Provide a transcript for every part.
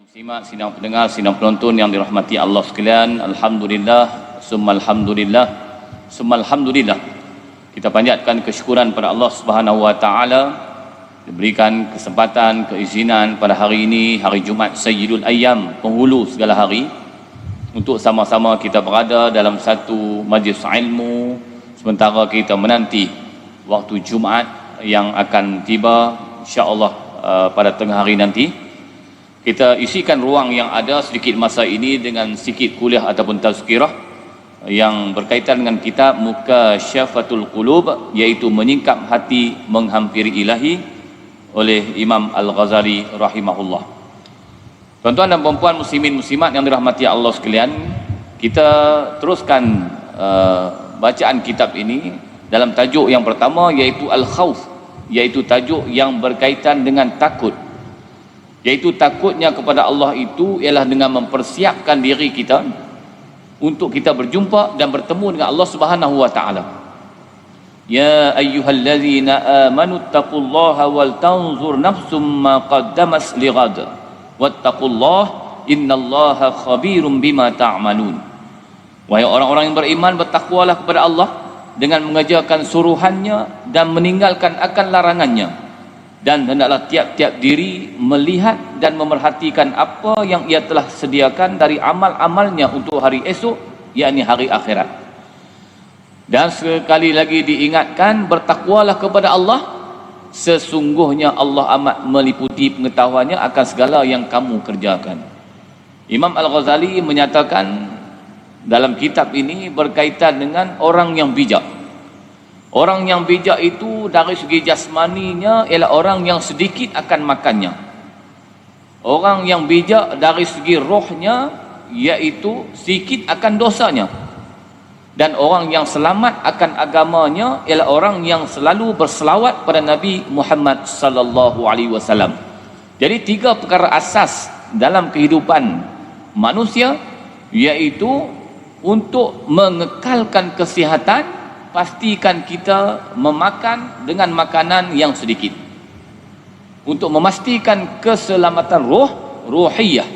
Simak, sidang pendengar, sidang penonton yang dirahmati Allah sekalian. Alhamdulillah, summa alhamdulillah, summa alhamdulillah. Kita panjatkan kesyukuran pada Allah Subhanahu wa taala diberikan kesempatan, keizinan pada hari ini, hari Jumaat Sayyidul Ayyam, penghulu segala hari, untuk sama-sama kita berada dalam satu majlis ilmu sementara kita menanti waktu Jumaat yang akan tiba insya-Allah pada tengah hari nanti. Kita isikan ruang yang ada sedikit masa ini dengan sedikit kuliah ataupun tazkirah yang berkaitan dengan kitab Mukasyafatul Qulub, iaitu menyingkap hati menghampiri ilahi, oleh Imam Al-Ghazali rahimahullah. Tuan-tuan dan puan muslimin muslimat yang dirahmati Allah sekalian, kita teruskan bacaan kitab ini dalam tajuk yang pertama, iaitu Al-Khawf, iaitu tajuk yang berkaitan dengan takut. Iaitu takutnya kepada Allah itu ialah dengan mempersiapkan diri kita untuk kita berjumpa dan bertemu dengan Allah Subhanahu wa taala. Ya ayyuhallazina amanu taqullaha wal tanzur nafsum ma qaddamas lighad wattaqullaha innallaha khabirum bima ta'malun. Wahai orang-orang yang beriman, bertakwalah kepada Allah dengan mengerjakan suruhannya dan meninggalkan akan larangannya, dan hendaklah tiap-tiap diri melihat dan memerhatikan apa yang ia telah sediakan dari amal-amalnya untuk hari esok, yakni hari akhirat. Dan sekali lagi diingatkan, bertakwalah kepada Allah, sesungguhnya Allah amat meliputi pengetahuannya akan segala yang kamu kerjakan. Imam Al-Ghazali menyatakan dalam kitab ini berkaitan dengan orang yang bijak. Orang yang bijak itu dari segi jasmaninya ialah orang yang sedikit akan makannya. Orang yang bijak dari segi rohnya iaitu sedikit akan dosanya. Dan orang yang selamat akan agamanya ialah orang yang selalu berselawat pada Nabi Muhammad sallallahu alaihi wasallam. Jadi tiga perkara asas dalam kehidupan manusia, iaitu untuk mengekalkan kesihatan, pastikan kita memakan dengan makanan yang sedikit. Untuk memastikan keselamatan ruhiyah,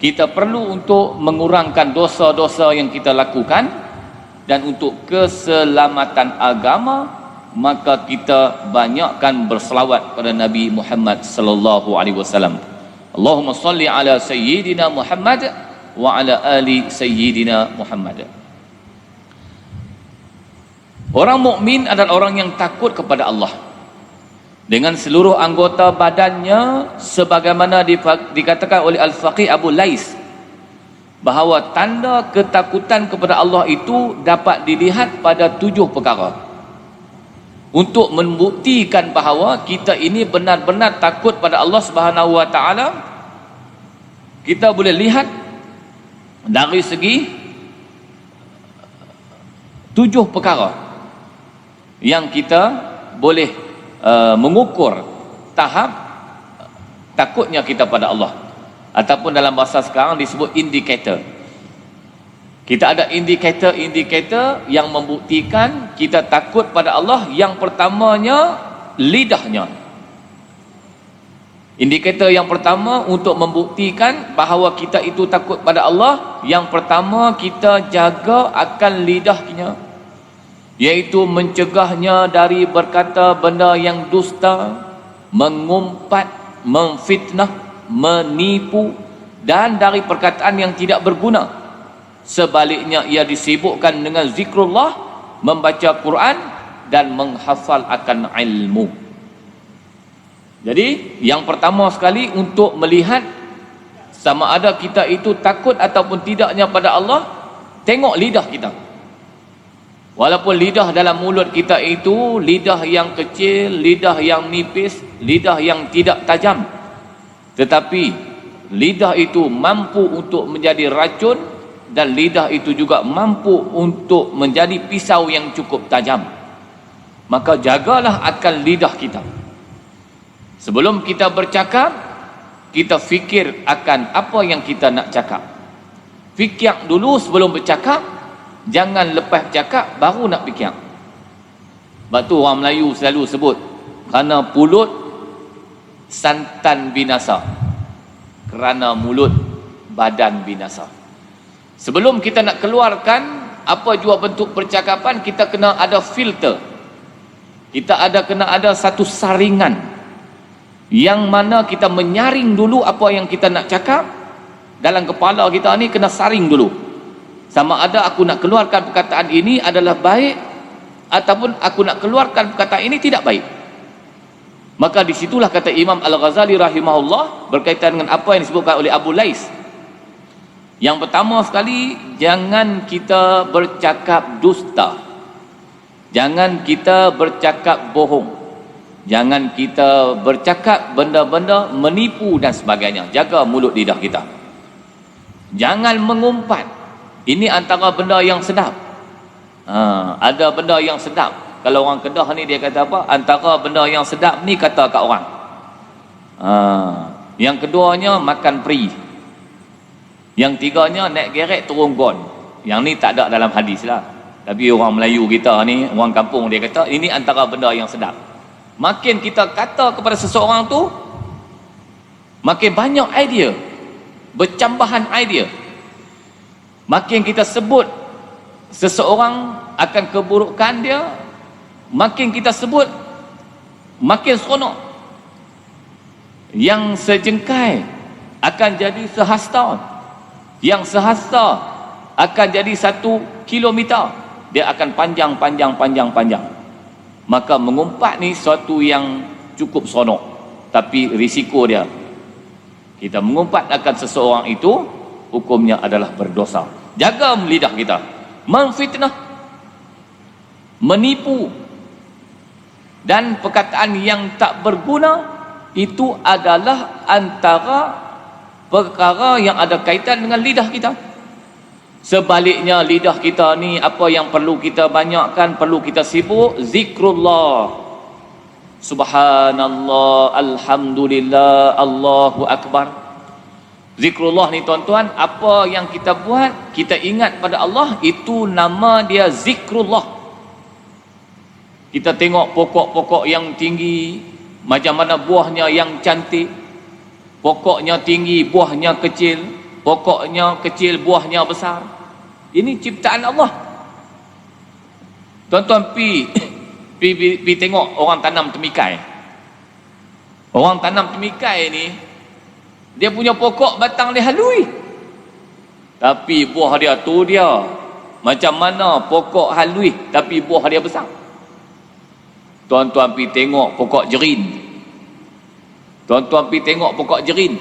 kita perlu untuk mengurangkan dosa-dosa yang kita lakukan. Dan untuk keselamatan agama, maka kita banyakkan berselawat pada Nabi Muhammad sallallahu alaihi wasallam. Allahumma salli ala sayyidina Muhammad wa ala ali sayyidina Muhammad. Orang mukmin adalah orang yang takut kepada Allah dengan seluruh anggota badannya, sebagaimana dikatakan oleh Al-Faqih Abu Lais bahawa tanda ketakutan kepada Allah itu dapat dilihat pada 7 perkara. Untuk membuktikan bahawa kita ini benar-benar takut pada Allah Subhanahu wa taala, kita boleh lihat dari segi 7 perkara yang kita boleh mengukur tahap takutnya kita pada Allah, ataupun dalam bahasa sekarang disebut indikator. Kita ada indikator yang membuktikan kita takut pada Allah. Yang pertamanya, lidahnya. Indikator yang pertama untuk membuktikan bahawa kita itu takut pada Allah, yang pertama kita jaga akan lidahnya, iaitu mencegahnya dari berkata benda yang dusta, mengumpat, memfitnah, menipu, dan dari perkataan yang tidak berguna. Sebaliknya ia disibukkan dengan zikrullah, membaca Quran, dan menghafal akan ilmu. Jadi yang pertama sekali untuk melihat sama ada kita itu takut ataupun tidaknya pada Allah, tengok lidah kita. Walaupun lidah dalam mulut kita itu lidah yang kecil, lidah yang nipis, lidah yang tidak tajam, tetapi lidah itu mampu untuk menjadi racun, dan lidah itu juga mampu untuk menjadi pisau yang cukup tajam. Maka jagalah akan lidah kita. Sebelum kita bercakap, kita fikir akan apa yang kita nak cakap. Fikir dulu sebelum bercakap, jangan lepas cakap baru nak fikir. Sebab tu orang Melayu selalu sebut, kerana pulut santan binasa. kerana mulut badan binasa. Sebelum kita nak keluarkan apa jua bentuk percakapan, kita kena ada filter. Kena ada satu saringan yang mana kita menyaring dulu apa yang kita nak cakap. Dalam kepala kita ni kena saring dulu, sama ada aku nak keluarkan perkataan ini adalah baik ataupun aku nak keluarkan perkataan ini tidak baik. Maka disitulah kata Imam Al-Ghazali rahimahullah berkaitan dengan apa yang disebutkan oleh Abu Lais. Yang pertama sekali, jangan kita bercakap dusta, jangan kita bercakap bohong, jangan kita bercakap benda-benda menipu dan sebagainya. Jaga mulut lidah kita. Jangan mengumpat. Ini antara benda yang sedap. Ada benda yang sedap. Kalau orang Kedah ni dia kata apa? Antara benda yang sedap ni kata kat orang. Yang keduanya makan peri. Yang tiganya naik gerek turun gon. Yang ni tak ada dalam hadis lah. Tapi orang Melayu kita ni, orang kampung, dia kata ini antara benda yang sedap. Makin kita kata kepada seseorang tu, makin banyak idea, bercambahan idea. Makin kita sebut seseorang akan keburukan dia, makin kita sebut makin seronok. Yang sejengkai akan jadi sehasta, yang sehasta akan jadi 1 kilometer. Dia akan panjang. Maka mengumpat ni suatu yang cukup seronok, tapi risiko dia, kita mengumpat akan seseorang itu, hukumnya adalah berdosa. Jaga lidah kita. Memfitnah, menipu, dan perkataan yang tak berguna, itu adalah antara perkara yang ada kaitan dengan lidah kita. Sebaliknya, lidah kita ni apa yang perlu kita banyakkan, perlu kita sibuk zikrullah, subhanallah, alhamdulillah, Allahu akbar. Zikrullah ni tuan-tuan, apa yang kita buat, kita ingat pada Allah, itu nama dia zikrullah. Kita tengok pokok-pokok yang tinggi, macam mana buahnya yang cantik. Pokoknya tinggi, buahnya kecil. Pokoknya kecil, buahnya besar. Ini ciptaan Allah. Tuan-tuan pi tengok orang tanam temikai. Orang tanam temikai ni, dia punya pokok batang dia halui, tapi buah dia tu dia. Macam mana pokok halui tapi buah dia besar. Tuan-tuan pi tengok pokok jerin. Tuan-tuan pi tengok pokok jerin.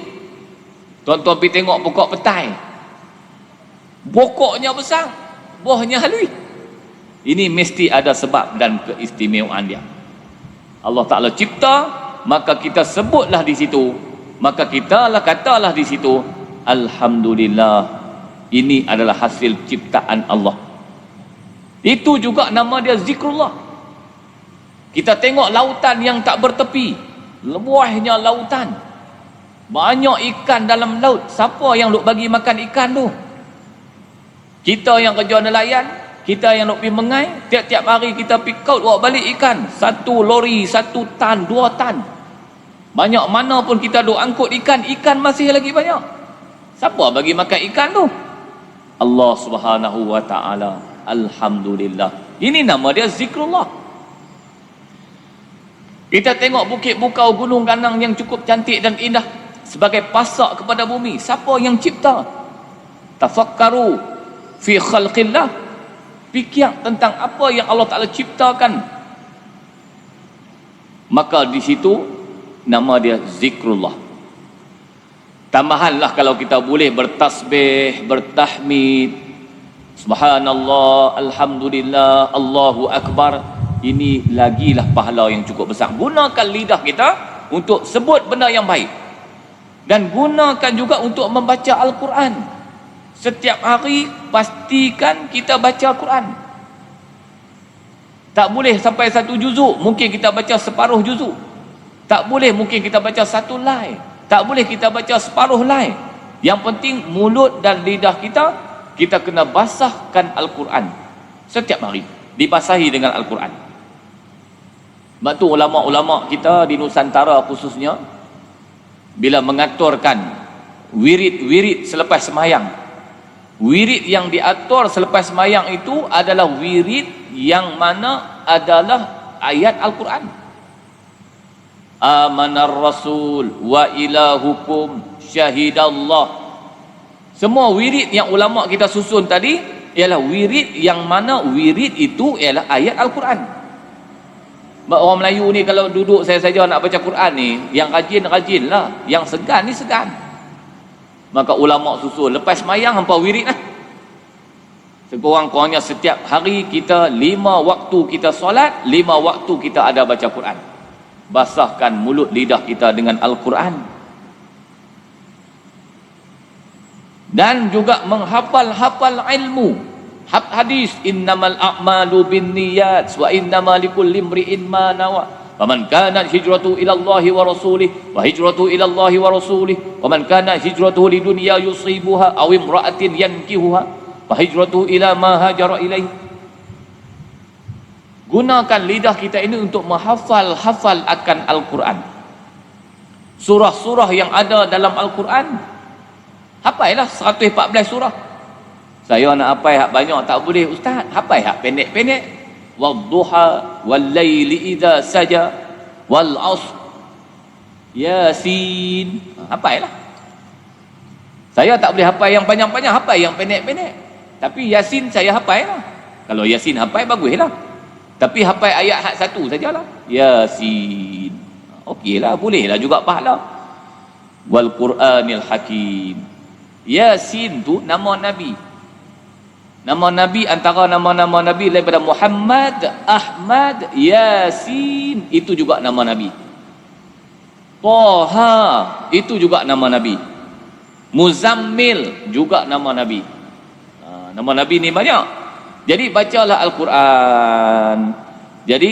Tuan-tuan pi tengok pokok petai. Pokoknya besar, buahnya halui. Ini mesti ada sebab dan keistimewaan dia. Allah Ta'ala cipta, maka kita sebutlah di situ, maka kita katalah di situ, alhamdulillah, ini adalah hasil ciptaan Allah. Itu juga nama dia zikrullah. Kita tengok lautan yang tak bertepi, luasnya lautan, banyak ikan dalam laut. Siapa yang nak bagi makan ikan tu? Kita yang kerja nelayan, kita yang nak pergi mengai, tiap-tiap hari kita pergi kaut bawa balik ikan, 1 lori, 1 tan, 2 tan. Banyak mana pun kita duk angkut ikan, ikan masih lagi banyak. Siapa bagi makan ikan tu? Allah Subhanahu wa ta'ala. Alhamdulillah. Ini nama dia zikrullah. Kita tengok bukit bukau, gunung ganang yang cukup cantik dan indah sebagai pasak kepada bumi. Siapa yang cipta? Tafakkaru fi khalqillah. Fikir tentang apa yang Allah Ta'ala ciptakan. Maka di situ nama dia zikrullah. Tambahanlah kalau kita boleh bertasbih, bertahmid, subhanallah, alhamdulillah, Allahu akbar. Ini lagilah pahala yang cukup besar. Gunakan lidah kita untuk sebut benda yang baik, dan gunakan juga untuk membaca Al-Quran. Setiap hari pastikan kita baca Quran. Tak boleh sampai 1 juzuk, mungkin kita baca separuh juzuk. Tak boleh mungkin kita baca 1 lai. Tak boleh kita baca separuh lai. Yang penting mulut dan lidah kita kena basahkan Al-Quran setiap hari, dibasahi dengan Al-Quran. Sebab tu ulama-ulama kita di Nusantara khususnya, bila mengaturkan wirid-wirid selepas semayang. Wirid yang diatur selepas semayang itu adalah wirid yang mana adalah ayat Al-Quran. Amanar Rasul wa ilahukum syahidallah. Semua wirid yang ulama kita susun tadi ialah wirid yang mana wirid itu ialah ayat Al-Quran. Orang Melayu ni kalau duduk saya saja nak baca Quran ni, yang rajin lah, yang segan ni segan. Maka ulama susun lepas mayang hampa wirid lah. Sekurang-kurangnya setiap hari kita 5 waktu kita solat, 5 waktu kita ada baca Quran. Basahkan mulut lidah kita dengan Al-Quran. Dan juga menghafal-hafal ilmu. Hadis innamal a'malu binniyat wa innamal likulli imri'in ma nawa. Faman kanat hijratu ila Allah wa rasulih wa hijratu ila Allah wa rasulih wa man kanat hijratuhu lidunya yusibuha aw imra'atin yankihuha fa hijratuhu ila ma hajara ilaih. Gunakan lidah kita ini untuk menghafal akan Al-Quran. Surah-surah yang ada dalam Al-Quran, hafailah 114 surah. Saya nak hafal hak banyak tak boleh ustaz, hafal hak pendek-pendek. Wadduha wal laili idza saja wal asr yasin. Hafailah. Saya tak boleh hafal yang panjang-panjang, hafal yang pendek-pendek. Tapi yasin saya hafal lah. Kalau yasin hafal baguslah. Tapi hafal ayat hak satu sajalah. Yasin. Okeylah, bolehlah juga pahala. Wal Quranil Hakim. Yasin tu nama Nabi. Nama Nabi antara nama-nama Nabi daripada Muhammad, Ahmad, Yasin, itu juga nama Nabi. Taha, itu juga nama Nabi. Muzammil juga nama Nabi. Nama Nabi ni banyak. Jadi bacalah Al-Quran. Jadi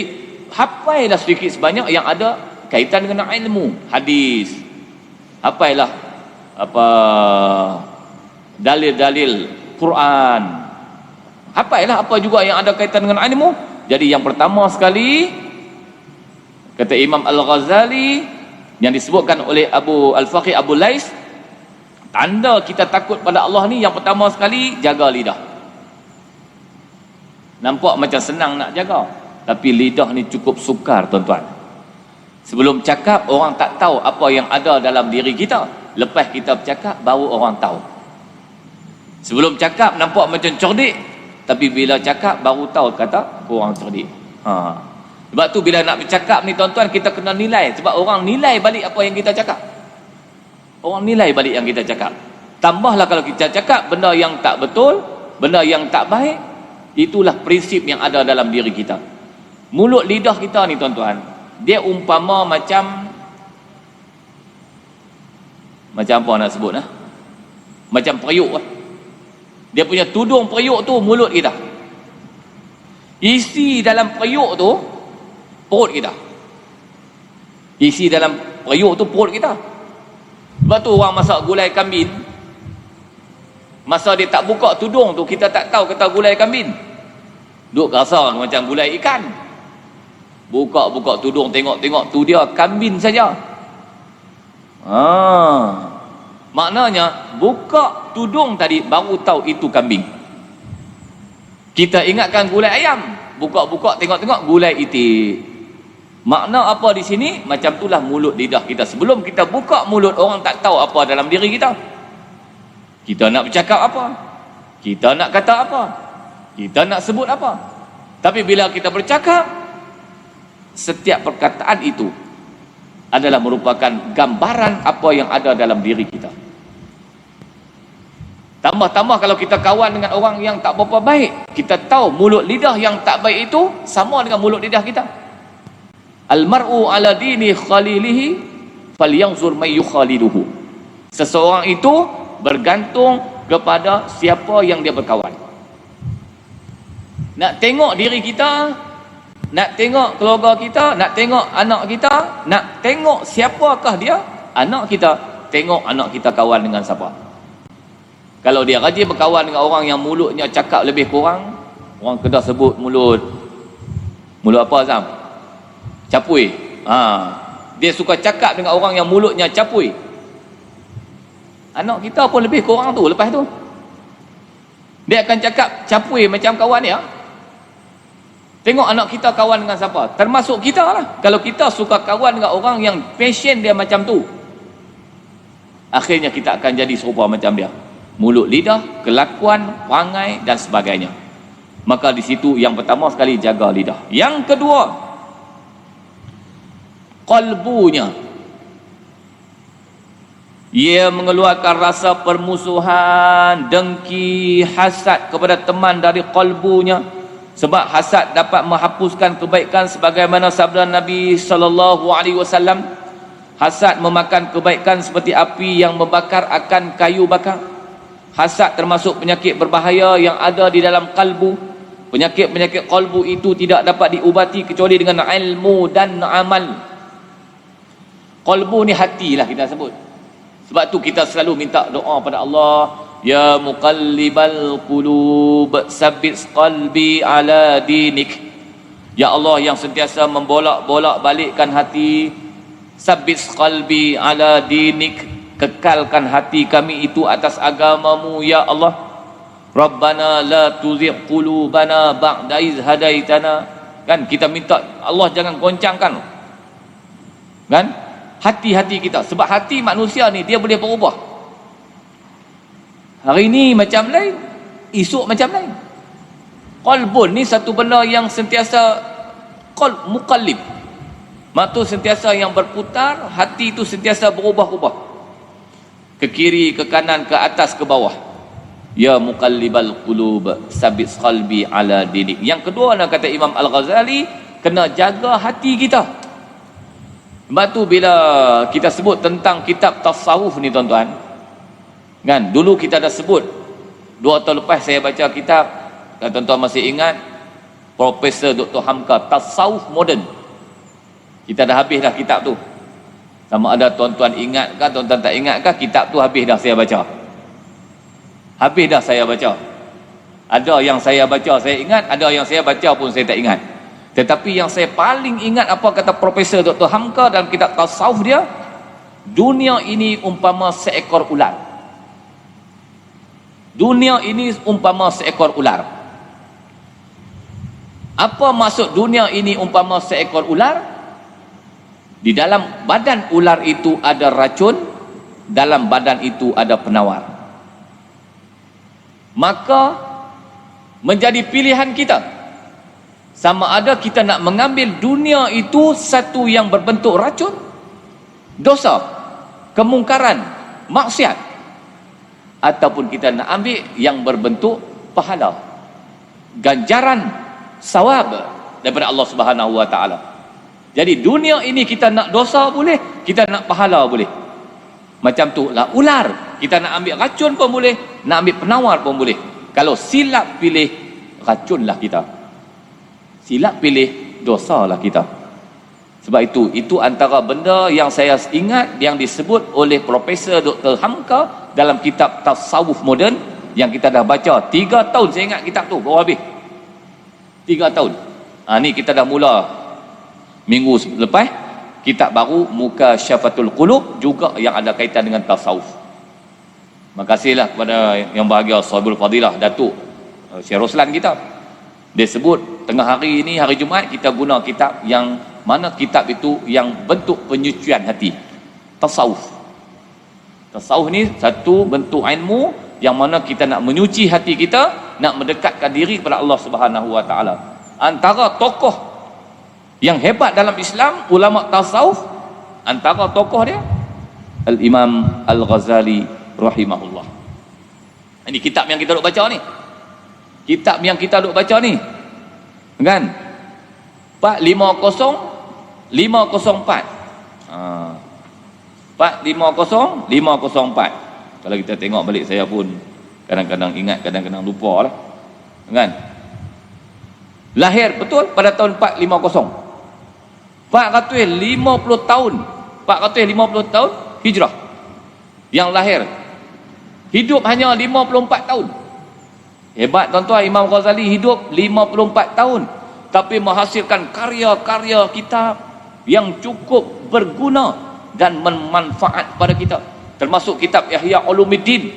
hafailah sedikit sebanyak yang ada kaitan dengan ilmu, hadis. Hafailah apa dalil-dalil Quran. Hafailah apa juga yang ada kaitan dengan ilmu. Jadi yang pertama sekali kata Imam Al-Ghazali yang disebutkan oleh Abu Al-Faqih Abu Lais, tanda kita takut pada Allah ni yang pertama sekali jaga lidah. Nampak macam senang nak jaga, tapi lidah ni cukup sukar tuan-tuan. Sebelum cakap orang tak tahu apa yang ada dalam diri kita. Lepas kita bercakap baru orang tahu. Sebelum cakap nampak macam cerdik, tapi bila cakap baru tahu kata kurang cerdik. Sebab tu bila nak bercakap ni tuan-tuan, kita kena nilai. Sebab orang nilai balik apa yang kita cakap. Orang nilai balik yang kita cakap. Tambahlah kalau kita cakap benda yang tak betul, benda yang tak baik, itulah prinsip yang ada dalam diri kita. Mulut lidah kita ni tuan-tuan, dia umpama macam apa nak sebut lah? Macam periuk lah. Dia punya tudung periuk tu mulut kita. Isi dalam periuk tu perut kita. Isi dalam periuk tu perut kita. Sebab tu orang masak gulai kambing, masa dia tak buka tudung tu, kita tak tahu kata gulai kambing. Duk rasa macam gulai ikan. Buka tudung, tengok tu dia kambing saja. Maknanya buka tudung tadi baru tahu itu kambing. Kita ingatkan gulai ayam, buka tengok gulai itik. Makna apa di sini? Macam itulah mulut lidah kita. Sebelum kita buka mulut, orang tak tahu apa dalam diri kita. Kita nak bercakap apa? Kita nak kata apa? Kita nak sebut apa? Tapi bila kita bercakap, setiap perkataan itu adalah merupakan gambaran apa yang ada dalam diri kita. Tambah-tambah kalau kita kawan dengan orang yang tak berapa baik, kita tahu mulut lidah yang tak baik itu sama dengan mulut lidah kita. Al-mar'u ala dini khalilihi falyanzur may yukhaliduhu. Seseorang itu bergantung kepada siapa yang dia berkawan. Nak tengok diri kita, nak tengok keluarga kita, nak tengok anak kita, nak tengok siapakah dia, anak kita, tengok anak kita kawan dengan siapa. Kalau dia rajin berkawan dengan orang yang mulutnya cakap lebih kurang, orang Kedah sebut mulut apa Azam? Capui. Dia suka cakap dengan orang yang mulutnya capui. Anak kita pun lebih kurang tu. Lepas tu dia akan cakap capui macam kawan dia. Tengok anak kita kawan dengan siapa, termasuk kita lah. Kalau kita suka kawan dengan orang yang passion dia macam tu, akhirnya kita akan jadi serupa macam dia. Mulut lidah, kelakuan, perangai dan sebagainya. Maka di situ yang pertama sekali, jaga lidah. Yang kedua, qalbunya. Ia mengeluarkan rasa permusuhan, dengki, hasad kepada teman dari qalbunya. Sebab hasad dapat menghapuskan kebaikan, sebagaimana sabda Nabi SAW, hasad memakan kebaikan seperti api yang membakar akan kayu bakar. Hasad termasuk penyakit berbahaya yang ada di dalam kalbu. Penyakit-penyakit kalbu itu tidak dapat diubati kecuali dengan ilmu dan amal. Kalbu ni hati lah kita sebut. Sebab tu kita selalu minta doa pada Allah, ya muqallibal qulub sabbit qalbi ala dinik. Ya Allah yang sentiasa membolak-bolak balikkan hati, sabbit qalbi ala dinik, kekalkan hati kami itu atas agamamu ya Allah. Rabbana la tuzigh qulubana ba'da iz hadaitana. Kan kita minta Allah jangan goncangkan kan hati-hati kita, sebab hati manusia ni dia boleh berubah. Hari ni macam lain, esok macam lain. Qalbun ni satu benda yang sentiasa muqallib. Mata sentiasa yang berputar, hati itu sentiasa berubah-ubah. Ke kiri, ke kanan, ke atas, ke bawah. Ya muqallibal qulub sabbit qalbi ala dinik. Yang kedua nak kata Imam Al-Ghazali, kena jaga hati kita. Sebab tu bila kita sebut tentang kitab tasawuf ni tuan-tuan, kan dulu kita dah sebut 2 tahun lepas saya baca kitab, kalau tuan-tuan masih ingat, Profesor Dr. Hamka, Tasawuf Moden. Kita dah habis dah kitab tu. Sama ada tuan-tuan ingat ke tuan-tuan tak ingat ke, kitab tu habis dah saya baca. Habis dah saya baca. Ada yang saya baca saya ingat, ada yang saya baca pun saya tak ingat. Tetapi yang saya paling ingat apa kata Profesor Dr. Hamka dalam kitab tasawuf dia, dunia ini umpama seekor ular. Dunia ini umpama seekor ular. Apa maksud dunia ini umpama seekor ular? Di dalam badan ular itu ada racun, dalam badan itu ada penawar. Maka menjadi pilihan kita, sama ada kita nak mengambil dunia itu satu yang berbentuk racun, dosa, kemungkaran, maksiat, ataupun kita nak ambil yang berbentuk pahala, ganjaran, sawab daripada Allah Subhanahu Wa Taala. Jadi dunia ini kita nak dosa boleh, kita nak pahala boleh. Macam tu lah ular, kita nak ambil racun pun boleh, nak ambil penawar pun boleh. Kalau silap pilih racun lah kita, silap pilih dosa lah kita. Sebab itu antara benda yang saya ingat yang disebut oleh Profesor Dr. Hamka dalam kitab Tasawuf Moden yang kita dah baca 3 tahun. Saya ingat kitab tu baru habis 3 tahun. Ni kita dah mula minggu lepas kitab baru Mukasyafatul Qulub juga yang ada kaitan dengan tasawuf. Makasihlah kepada yang bahagia Sahibul Fadilah Datuk Syekh Roslan kita. Dia sebut tengah hari ini, hari Jumaat, kita guna kitab yang mana kitab itu yang bentuk penyucian hati, tasawuf. Tasawuf ni satu bentuk ilmu yang mana kita nak menyuci hati kita, nak mendekatkan diri kepada Allah Subhanahu Wa Taala. Antara tokoh yang hebat dalam Islam, ulama tasawuf, antara tokoh dia Al-Imam Al-Ghazali rahimahullah. Ini kitab yang kita duk baca ni. Kitab yang kita duk baca ni. Kan? 450504. 450504. Kalau kita tengok balik, saya pun kadang-kadang ingat, kadang-kadang lupa lah. Kan? Lahir betul pada tahun 450. 450 tahun. 450 tahun hijrah. Yang lahir. Hidup hanya 54 tahun. Hebat tuan-tuan, Imam Ghazali hidup 54 tahun tapi menghasilkan karya-karya kitab yang cukup berguna dan bermanfaat pada kita. termasuk kitab Ihya Ulumuddin,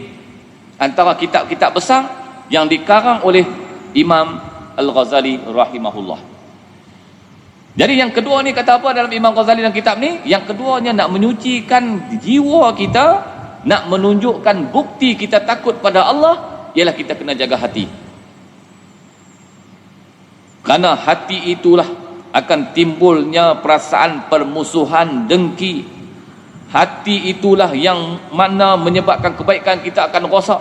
antara kitab-kitab besar yang dikarang oleh Imam Al-Ghazali rahimahullah. Jadi yang kedua ni kata apa dalam Imam Ghazali dalam kitab ni? Yang keduanya nak menyucikan jiwa kita, nak menunjukkan bukti kita takut pada Allah, ialah kita kena jaga hati. Kerana hati itulah akan timbulnya perasaan permusuhan, dengki. Hati itulah yang mana menyebabkan kebaikan kita akan rosak.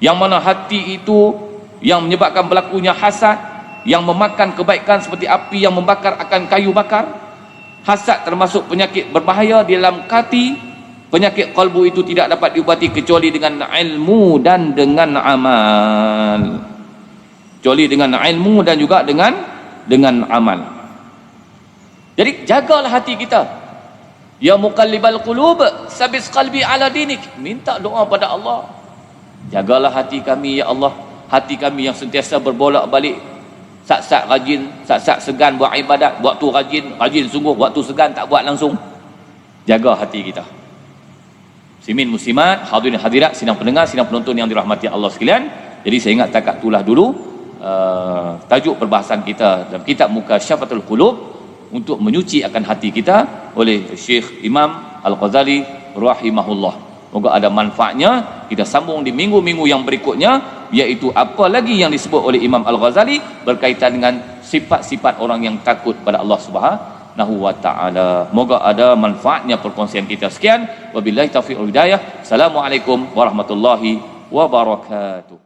Yang mana hati itu yang menyebabkan berlakunya hasad, yang memakan kebaikan seperti api yang membakar akan kayu bakar. Hasad termasuk penyakit berbahaya di dalam hati. Penyakit kalbu itu tidak dapat diubati kecuali dengan ilmu dan dengan amal. Kecuali dengan ilmu dan juga dengan amal. Jadi jagalah hati kita. Ya muqallibal qulub, sabis qalbi ala dinik. Minta doa pada Allah. Jagalah hati kami ya Allah. Hati kami yang sentiasa berbolak-balik, sat-sat rajin, sat-sat segan buat ibadat, waktu rajin sungguh, waktu segan tak buat langsung. Jaga hati kita. Muslimin muslimat, hadirin hadirat, sidang pendengar, sidang penonton yang dirahmati Allah sekalian. Jadi saya ingat takat itulah dulu tajuk perbahasan kita dalam kitab Mukasyafatul Qulub, untuk menyuci akan hati kita oleh Syekh Imam Al-Ghazali rahimahullah. Moga ada manfaatnya. Kita sambung di minggu-minggu yang berikutnya, iaitu apa lagi yang disebut oleh Imam Al-Ghazali berkaitan dengan sifat-sifat orang yang takut pada Allah Subhanahu wa taala. Moga ada manfaatnya perkongsian kita. Sekian, wabillahi taufiq wal hidayah. Assalamualaikum warahmatullahi wabarakatuh.